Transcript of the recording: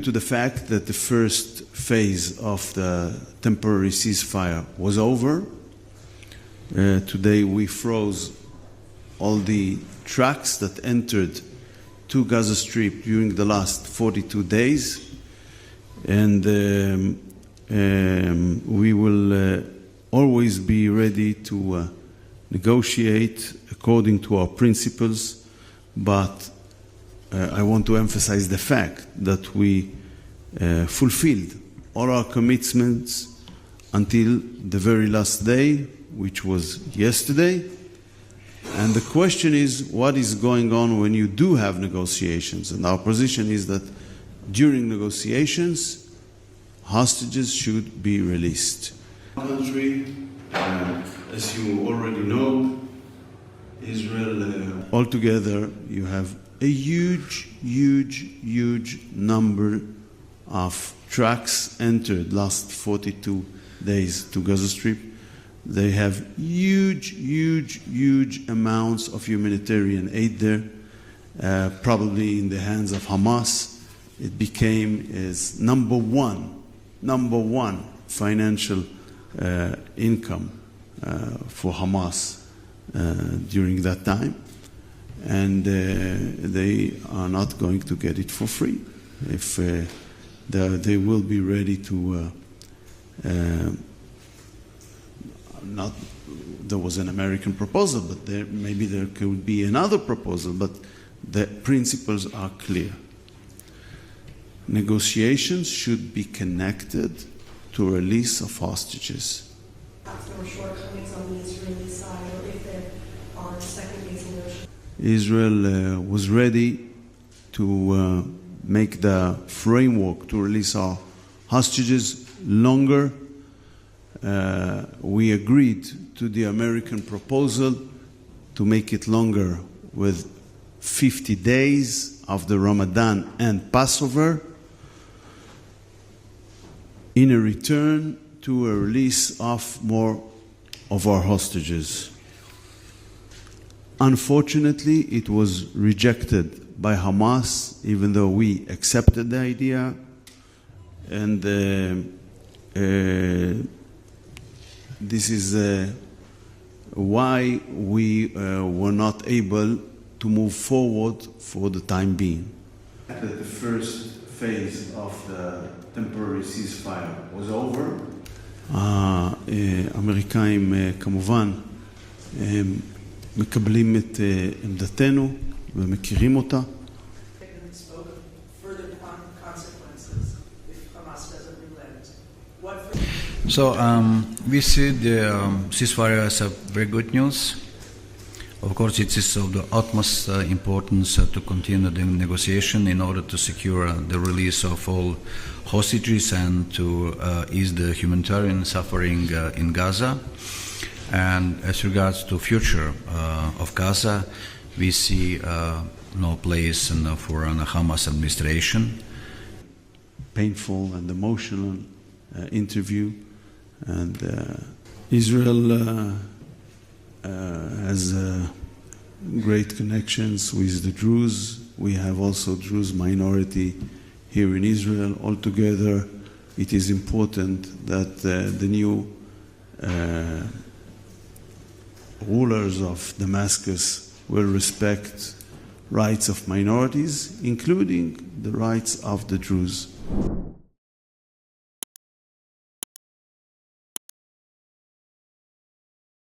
To the fact that the first phase of the temporary ceasefire was over. Today we froze all the trucks that entered to Gaza Strip during the last 42 days, and we will always be ready to negotiate according to our principles, but I want to emphasize the fact that we fulfilled all our commitments until the very last day, which was yesterday. And the question is, what is going on when you do have negotiations? And our position is that during negotiations, hostages should be released. Country, as you already know, Israel, altogether, you have a huge number of trucks entered last 42 days to Gaza Strip. They have huge amounts of humanitarian aid there, probably in the hands of Hamas. It became as number one financial income for Hamas during that time. And they are not going to get it for free. If they will be ready to there was an American proposal, but maybe there could be another proposal, but the principles are clear. Negotiations should be connected to release of hostages. Perhaps there were shortcomings on the Israeli side, or if there are second-phase negotiations. Israel was ready to make the framework to release our hostages longer. We agreed to the American proposal to make it longer with 50 days of the Ramadan and Passover in a return to a release of more of our hostages. Unfortunately, it was rejected by Hamas, even though we accepted the idea. And this is why we were not able to move forward for the time being. The first phase of the temporary ceasefire was over. האמריקאים כמובן מקבלים את עמדתנו ומכירים אותה. So we see the ceasefire as a very good news. Of course, it is of the utmost importance to continue the negotiation in order to secure the release of all hostages and to ease the humanitarian suffering in Gaza. And as regards to future of Gaza, we see no place for a Hamas administration. Painful and emotional interview, and Israel has great connections with the Druze. We have also Druze minority here in Israel. Altogether, it is important that the new rulers of Damascus will respect rights of minorities, including the rights of the Druze.